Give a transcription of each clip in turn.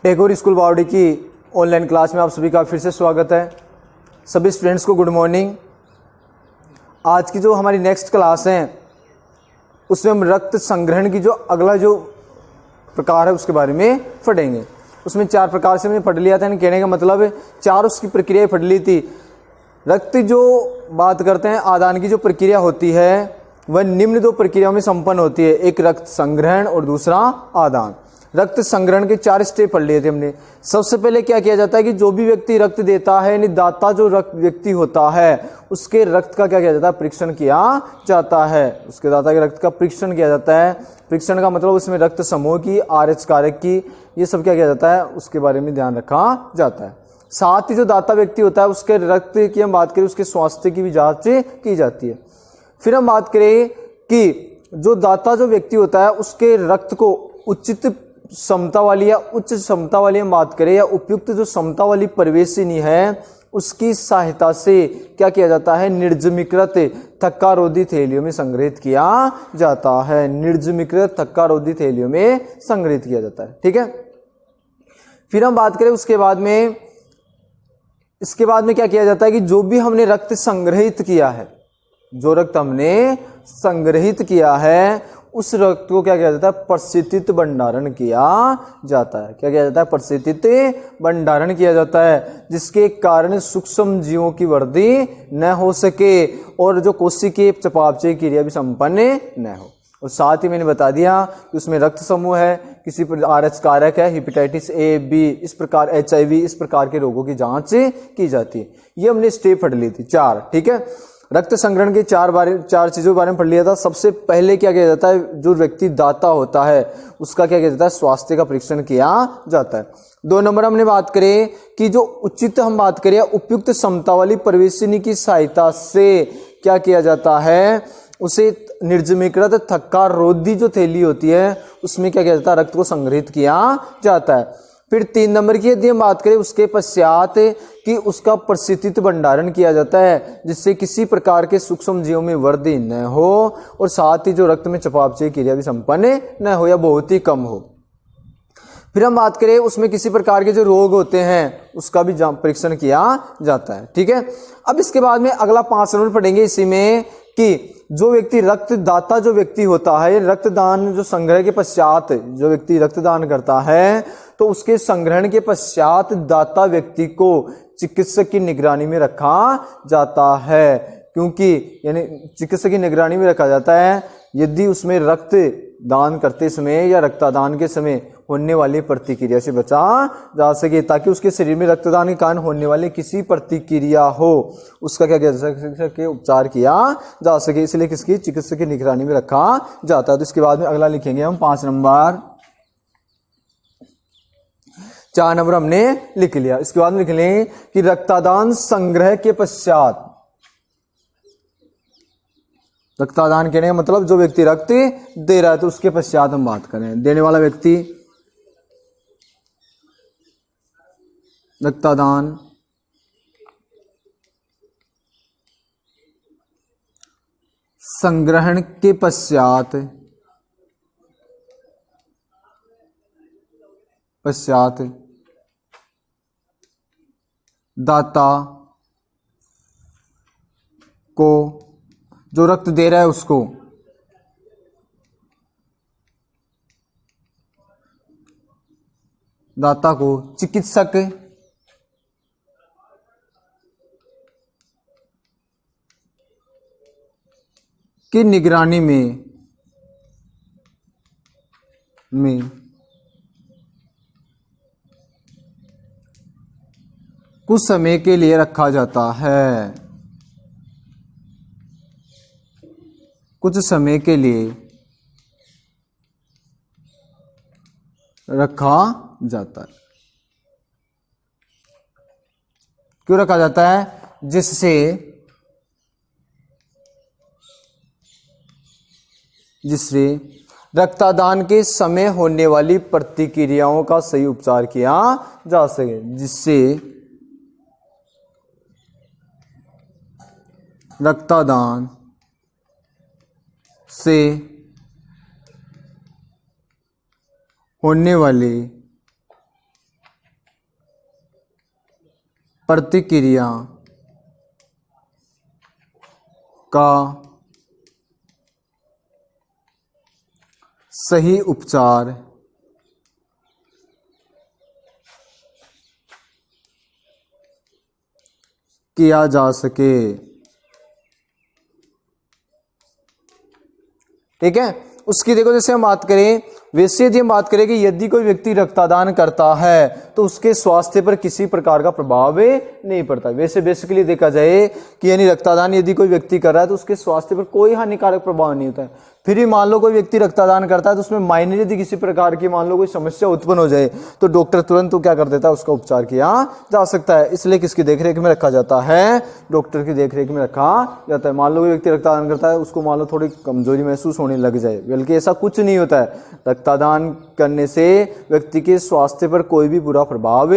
Tagore school बावड़ी की online class में आप सभी का फिर से स्वागत है। सभी स्टूडेंट्स को गुड मॉर्निंग। आज की जो हमारी नेक्स्ट क्लास है उसमें हम रक्त संग्रहण की जो अगला जो प्रकार है उसके बारे में पढ़ेंगे। उसमें 4 प्रकार से हमने पढ़ लिया था, कहने का मतलब 4 उसकी प्रक्रिया पढ़ ली थी। रक्त जो बात करते हैं आदान की जो प्रक्रिया होती है वह निम्न 2 प्रक्रियाओं में संपन्न होती है, एक रक्त संग्रहण और दूसरा आदान। रक्त संग्रहण के 4 स्टेप पढ़ लिए थे हमने। सबसे पहले क्या किया जाता है कि जो भी व्यक्ति रक्त देता है यानी दाता जो रक्त व्यक्ति होता है उसके रक्त का क्या किया जाता है, परीक्षण किया जाता है। उसके दाता के रक्त का परीक्षण किया जाता है। परीक्षण का मतलब उसमें रक्त समूह की, RH कारक की, ये सब क्या किया जाता है उसके बारे में ध्यान रखा जाता है। साथ ही जो दाता व्यक्ति होता है उसके रक्त की हम बात करें उसके स्वास्थ्य की भी जांच की जाती है। फिर हम बात करें कि जो दाता जो व्यक्ति होता है उसके रक्त को उचित क्षमता वाली या उच्च क्षमता वाली हम बात करें या उपयुक्त जो क्षमता वाली प्रवेशिनी है उसकी सहायता से क्या किया जाता है, निर्जमीकृत थक्कारोधी थैलियों में संग्रहित किया जाता है। निर्जमीकृत थक्कारोधी थैलियों में संग्रहित किया जाता है। ठीक है। फिर हम बात करें इसके बाद में क्या किया जाता है कि जो भी हमने रक्त संग्रहित किया है, जो रक्त हमने संग्रहित किया है उस रक्त को क्या किया जाता है, प्रशिक्षित भंडारण किया जाता है। क्या किया जाता है, प्रशिक्षित भंडारण किया जाता है, जिसके कारण सूक्ष्म जीवों की वृद्धि न हो सके और जो कोशिकीय चयापचय क्रिया भी संपन्न न हो। और साथ ही मैंने बता दिया कि उसमें रक्त समूह है, किसी पर RH कारक है, हेपेटाइटिस A, B, इस प्रकार HIV, इस प्रकार के रोगों की जांच की जाती है। ये हमने स्टेप पढ़ ली थी 4। ठीक है। रक्त संग्रहण के 4 चीजों के बारे में पढ़ लिया था। सबसे पहले क्या किया जाता है, जो व्यक्ति दाता होता है उसका क्या किया जाता है, स्वास्थ्य का परीक्षण किया जाता है। 2 नंबर हमने बात करें कि जो उचित हम बात करें उपयुक्त क्षमता वाली प्रवेशिनी की सहायता से क्या किया जाता है, उसे निर्जमीकृत थक्कारोधी जो थैली होती है उसमें क्या किया जाता है, रक्त को संग्रहित किया जाता है। फिर 3 नंबर की यदि हम बात करें उसके पश्चात कि उसका प्रशिक्षित भंडारण किया जाता है जिससे किसी प्रकार के सूक्ष्म जीवों में वृद्धि न हो और साथ ही जो रक्त में चयापचय क्रिया भी संपन्न न हो या बहुत ही कम हो। फिर हम बात करें उसमें किसी प्रकार के जो रोग होते हैं उसका भी परीक्षण किया जाता है। ठीक है। अब इसके बाद में अगला 5 नंबर पढ़ेंगे इसी में कि जो व्यक्ति रक्तदाता जो व्यक्ति होता है, रक्तदान जो संग्रह के पश्चात जो व्यक्ति रक्तदान करता है तो उसके संग्रहण के पश्चात दाता व्यक्ति को चिकित्सक की निगरानी में रखा जाता है। क्योंकि यानी चिकित्सक की निगरानी में रखा जाता है यदि उसमें रक्त दान करते समय या रक्तदान के समय होने वाली प्रतिक्रिया से बचा जा सके, ताकि उसके शरीर में रक्तदान के कारण होने वाली किसी प्रतिक्रिया हो उसका क्या किया जा सके, उपचार किया जा सके। इसलिए किसकी, चिकित्सक की निगरानी में रखा जाता है। तो इसके बाद में अगला लिखेंगे हम 5 नंबर। 4 नंबर हमने लिख लिया। इसके बाद में लिख लें कि रक्तदान संग्रह के पश्चात, रक्तदान कहने का मतलब जो व्यक्ति रक्त दे रहा है तो उसके पश्चात हम बात करें, देने वाला व्यक्ति रक्तदान संग्रहण के पश्चात दाता को, जो रक्त दे रहा है उसको दाता को चिकित्सक की निगरानी में कुछ समय के लिए रखा जाता है, कुछ समय के लिए रखा जाता है। क्यों रखा जाता है, जिससे रक्तदान के समय होने वाली प्रतिक्रियाओं का सही उपचार किया जा सके, जिससे रक्तदान से होने वाली प्रतिक्रिया का सही उपचार किया जा सके। ठीक है, उसकी देखो जैसे हम बात करें, वैसे यदि हम बात करें कि यदि कोई व्यक्ति रक्तदान करता है तो उसके स्वास्थ्य पर किसी प्रकार का प्रभाव नहीं पड़ता। वैसे बेसिकली देखा जाए कि यानी रक्तदान यदि कोई व्यक्ति कर रहा है तो उसके स्वास्थ्य पर कोई हानिकारक प्रभाव नहीं होता है। फिर भी मान लो कोई व्यक्ति रक्तदान करता है तो उसमें माइनर यदि किसी प्रकार की मान लो कोई समस्या उत्पन्न हो जाए तो डॉक्टर तुरंत तो क्या कर देता है, उसका उपचार किया जा सकता है। इसलिए किसकी देखरेख में रखा जाता है, डॉक्टर की देखरेख में रखा जाता है। मान लो कोई व्यक्ति रक्तदान करता है, उसको मान लो थोड़ी कमजोरी महसूस होने लग जाए, बल्कि ऐसा कुछ नहीं होता है। रक्तदान करने से व्यक्ति के स्वास्थ्य पर कोई भी बुरा प्रभाव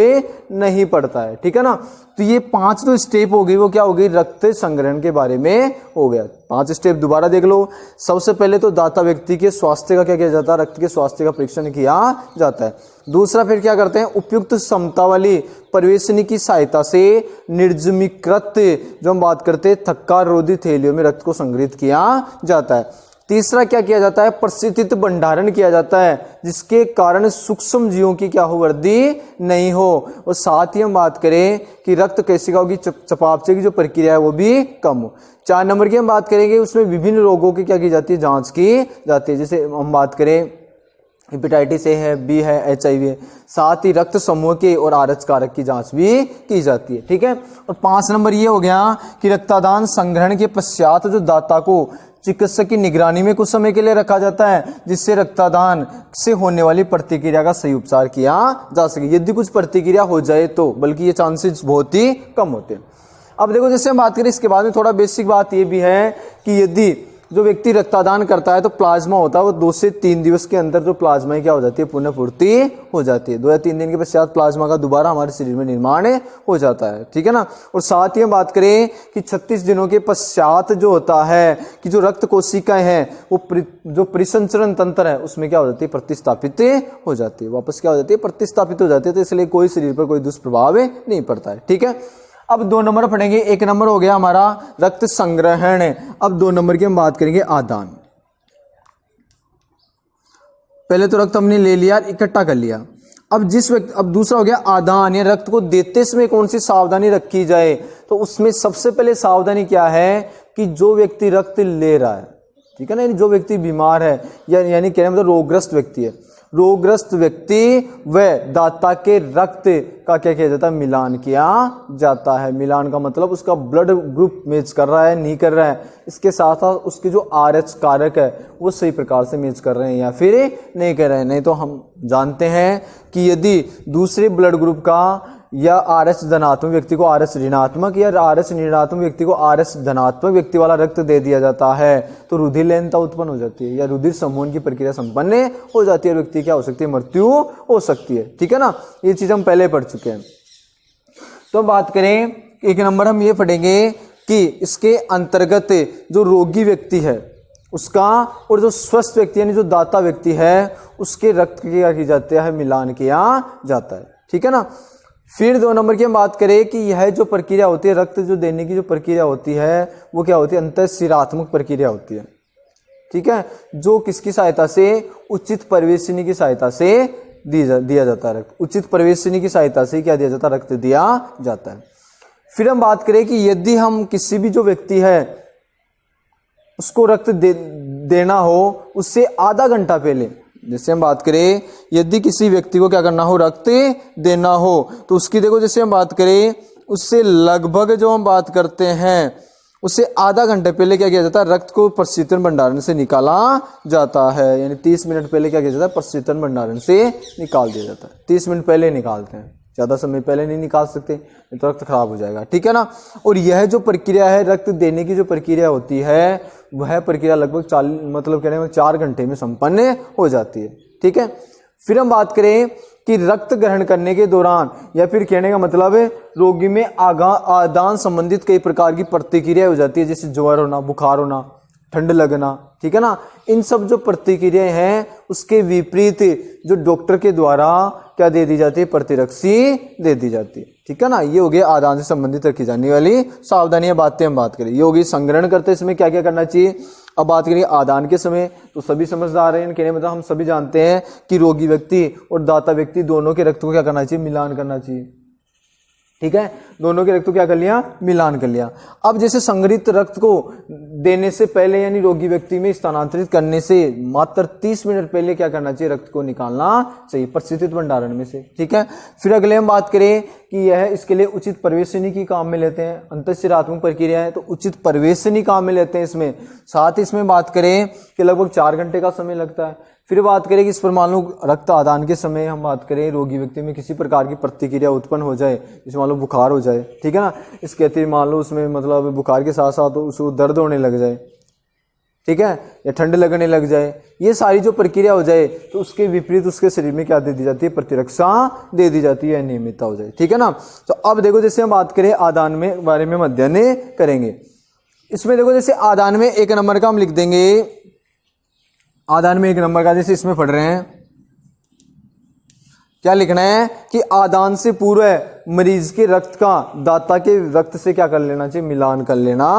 नहीं पड़ता है। ठीक है ना, तो ये 5 तो स्टेप हो गई, वो क्या हो गई, रक्त संग्रहण के बारे में हो गया। 5 स्टेप दोबारा देख लो। सबसे पहले तो दाता व्यक्ति के स्वास्थ्य का क्या किया जाता है, रक्त के स्वास्थ्य का परीक्षण किया जाता है। दूसरा फिर क्या करते हैं, उपयुक्त क्षमता वाली परिवेशनी की सहायता से निर्जमीकृत, जो हम बात करते हैं थक्का रोधी थैलियों में रक्त को संग्रहित किया जाता है। तीसरा क्या किया जाता है, परिस्थितित भंडारण किया जाता है जिसके कारण सूक्ष्म जीवों की क्या हो, वृद्धि नहीं हो। और साथ ही हम बात करें कि रक्त केशिकाओं की चयापचय की जो प्रक्रिया है वो भी कम हो। 4 नंबर की हम बात करेंगे, उसमें विभिन्न रोगों की क्या की जाती है, जांच की जाती है। जैसे हम बात करें हेपेटाइटिस ए है, बी है, HIV है। साथ ही रक्त समूह के और आरएच कारक की जांच भी की जाती है। ठीक है, और 5 नंबर ये हो गया कि रक्तदान संग्रहण के पश्चात जो दाता को चिकित्सक की निगरानी में कुछ समय के लिए रखा जाता है जिससे रक्तदान से होने वाली प्रतिक्रिया का सही उपचार किया जा सके। यदि कुछ प्रतिक्रिया हो जाए तो, बल्कि ये चांसेस बहुत ही कम होते हैं। अब देखो जैसे हम बात करें, इसके बाद में थोड़ा बेसिक बात ये भी है कि यदि जो व्यक्ति रक्तदान करता है तो प्लाज्मा होता है वो 2 से 3 दिवस के अंदर जो प्लाज्मा क्या हो जाती है, पुनः पूर्ति हो जाती है। 2 या 3 दिन के पश्चात प्लाज्मा का दोबारा हमारे शरीर में निर्माण हो जाता है। ठीक है ना, और साथ ही हम बात करें कि 36 दिनों के पश्चात जो होता है कि जो रक्त कोशिकाएं हैं वो जो परिसंचरण तंत्र है उसमें क्या हो जाती है, प्रतिस्थापित हो जाती है, वापस क्या हो जाती है, प्रतिस्थापित हो जाती है। तो इसलिए कोई शरीर पर कोई दुष्प्रभाव नहीं पड़ता है। ठीक है, अब 2 नंबर पढ़ेंगे। 1 नंबर हो गया हमारा रक्त संग्रहण। अब 2 नंबर की हम बात करेंगे आदान। पहले तो रक्त हमने ले लिया, इकट्ठा कर लिया। अब दूसरा हो गया आदान, या रक्त को देते समय कौन सी सावधानी रखी जाए। तो उसमें सबसे पहले सावधानी क्या है कि जो व्यक्ति रक्त ले रहा है, ठीक है ना, जो व्यक्ति बीमार है यानी कहने मतलब रोगग्रस्त व्यक्ति है, रोगग्रस्त व्यक्ति व दाता के रक्त का क्या किया जाता है, मिलान किया जाता है। मिलान का मतलब उसका ब्लड ग्रुप मैच कर रहा है नहीं कर रहा है, इसके साथ साथ उसके जो RH कारक है वो सही प्रकार से मैच कर रहे हैं या फिर नहीं कर रहे हैं। नहीं तो हम जानते हैं कि यदि दूसरे ब्लड ग्रुप का या RH धनात्मक व्यक्ति को RH ऋणात्मक या RH ऋणात्मक व्यक्ति को RH धनात्मक व्यक्ति वाला रक्त दे दिया जाता है तो रुधिरलेनता उत्पन्न हो जाती है या रुधिर समूहन की प्रक्रिया संपन्न हो जाती है, व्यक्ति क्या हो सकती है, मृत्यु हो सकती है। ठीक है ना, ये चीज हम पहले पढ़ चुके हैं। तो बात करें 1 नंबर हम ये पढ़ेंगे कि इसके अंतर्गत जो रोगी व्यक्ति है उसका और जो स्वस्थ व्यक्ति यानी जो दाता व्यक्ति है उसके रक्त की क्या की जाती है, मिलान किया जाता है। ठीक है ना, फिर 2 नंबर की हम बात करें कि यह जो प्रक्रिया होती है, रक्त जो देने की जो प्रक्रिया होती है वो क्या होती है, अंतःशिरात्मक प्रक्रिया होती है। ठीक है, जो किसकी सहायता से, उचित परिवेशनी की सहायता से दिया जाता है रक्त। उचित परिवेशनी की सहायता से क्या दिया जाता है, रक्त दिया जाता है। फिर हम बात करें कि यदि हम किसी भी जो व्यक्ति है उसको रक्त देना हो उससे आधा घंटा पहले, जैसे हम बात करें यदि किसी व्यक्ति को क्या करना हो, रक्त देना हो तो उसकी देखो जैसे हम बात करें उससे लगभग जो हम बात करते हैं उससे आधा घंटे पहले क्या किया जाता है, रक्त को प्रशीतन भंडारण से निकाला जाता है। यानी 30 मिनट पहले क्या किया जाता है, प्रशीतन भंडारण से निकाल दिया जाता है। 30 मिनट पहले निकालते हैं, ज़्यादा समय पहले नहीं निकाल सकते तो रक्त खराब हो जाएगा। ठीक है ना, और यह जो प्रक्रिया है रक्त देने की जो प्रक्रिया होती है वह प्रक्रिया लगभग 4 घंटे में संपन्न हो जाती है। ठीक है, फिर हम बात करें कि रक्त ग्रहण करने के दौरान या फिर कहने का मतलब है रोगी में आदान संबंधित कई प्रकार की प्रतिक्रिया हो जाती है, जैसे ज्वर होना, बुखार होना, ठंड लगना। ठीक है ना, इन सब जो प्रतिक्रियाएं हैं उसके विपरीत जो डॉक्टर के द्वारा क्या दे दी जाती है, प्रतिरक्षी दे दी जाती है। ठीक है ना। ये हो गया आदान से संबंधित रखी जाने वाली सावधानियां, बातें हम बात करें। ये होगी संग्रहण करते इसमें क्या क्या करना चाहिए। अब बात करिए आदान के समय, तो सभी समझदार हैं, कहने मतलब हम सभी जानते हैं कि रोगी व्यक्ति और दाता व्यक्ति दोनों के रक्त को क्या करना चाहिए, मिलान करना चाहिए। ठीक है, दोनों के रक्त को क्या कर लिया, मिलान कर लिया। अब जैसे संग्रहित रक्त को देने से पहले यानी रोगी व्यक्ति में स्थानांतरित करने से मात्र 30 मिनट पहले क्या करना चाहिए, रक्त को निकालना चाहिए परिस्थितित भंडारण में से। ठीक है, फिर अगले हम बात करें कि यह इसके लिए उचित प्रवेशनी की काम में लेते हैं। अंतःशिरात्मक प्रक्रिया है तो उचित प्रवेशनी काम में लेते हैं इसमें। साथ ही इसमें बात करें कि लगभग 4 घंटे का समय लगता है। फिर बात करें कि इस परमाणु रक्त आदान के समय हम बात करें रोगी व्यक्ति में किसी प्रकार की प्रतिक्रिया उत्पन्न हो जाए, जैसे मान लो बुखार हो जाए, ठीक है ना, इसके अतिरिक्त मान लो उसमें मतलब बुखार के साथ साथ उसको दर्द होने लग जाए, ठीक है, या ठंड लगने लग जाए, ये सारी जो प्रक्रिया हो जाए तो उसके विपरीत उसके शरीर में क्या दे दी जाती है, प्रतिरक्षा दे दी जाती है, अनियमितता हो जाए। ठीक है ना। तो अब देखो जैसे हम बात करें आदान में बारे में अध्ययन करेंगे। इसमें देखो जैसे आदान में 1 नंबर का हम लिख देंगे, आदान में 1 नंबर का जैसे इसमें पढ़ रहे हैं क्या लिखना है कि आदान से पूर्व मरीज के रक्त का दाता के रक्त से क्या कर लेना चाहिए, मिलान कर लेना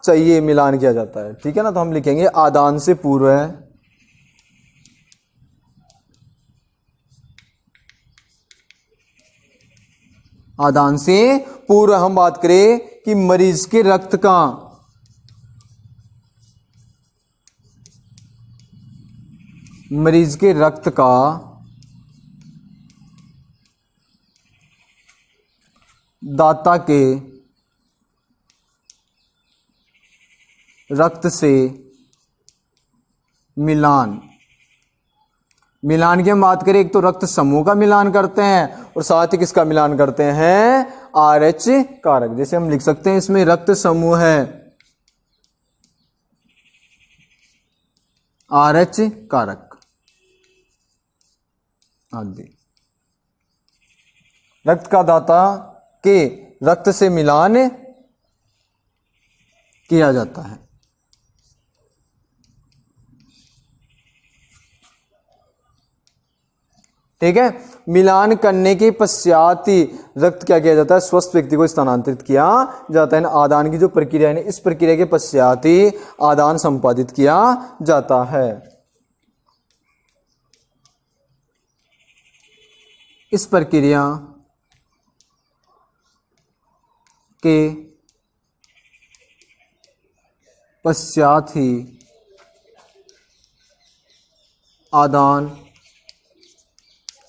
चाहिए, मिलान किया जाता है। ठीक है ना। तो हम लिखेंगे आदान से पूर्व आदान से पूर्व हम बात करें कि मरीज के रक्त का दाता के रक्त से मिलान की हम बात करें, एक तो रक्त समूह का मिलान करते हैं और साथ ही किसका मिलान करते हैं, RH कारक। जैसे हम लिख सकते हैं इसमें रक्त समूह है RH कारक आदि, रक्त का दाता के रक्त से मिलान किया जाता है। ठीक है, मिलान करने के पश्चात ही रक्त क्या किया जाता है, स्वस्थ व्यक्ति को स्थानांतरित किया जाता है। आदान की जो प्रक्रिया है इस प्रक्रिया के पश्चात ही आदान संपादित किया जाता है। इस प्रक्रिया के पश्चात ही आदान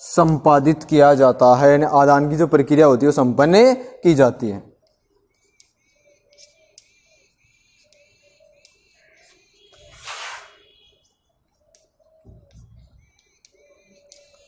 संपादित किया जाता है, यानी आदान की जो प्रक्रिया होती है वो संपन्न की जाती है।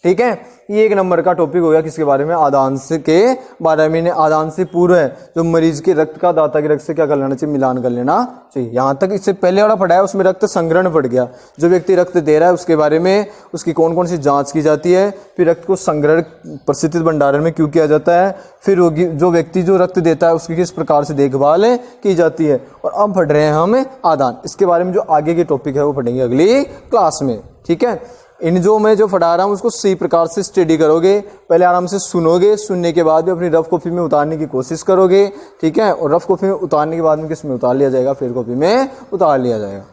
ठीक है, ये 1 नंबर का टॉपिक हो गया किसके बारे में, आदान से के बारे में। आदान से पूर्व है जो मरीज के रक्त का दाता के रक्त से क्या कर लेना चाहिए, मिलान कर लेना चाहिए। यहां तक इससे पहले वाला पढ़ा है उसमें रक्त संग्रहण पड़ गया, जो व्यक्ति रक्त दे रहा है उसके बारे में, उसकी कौन कौन सी जांच की जाती है, फिर रक्त को संग्रहण परिस्थितित भंडारण में क्यों किया जाता है, फिर रोगी जो व्यक्ति जो रक्त देता है उसकी किस प्रकार से देखभाल की जाती है। और अब पढ़ रहे हैं हम आदान, इसके बारे में जो आगे के टॉपिक है वो पढ़ेंगे अगली क्लास में। ठीक है, इन जो मैं जो पढ़ा रहा हूँ उसको सही प्रकार से स्टडी करोगे, पहले आराम से सुनोगे, सुनने के बाद भी अपनी रफ कॉपी में उतारने की कोशिश करोगे। ठीक है, और रफ कॉपी में उतारने के बाद में किस में उतार लिया जाएगा, फेयर कॉपी में उतार लिया जाएगा।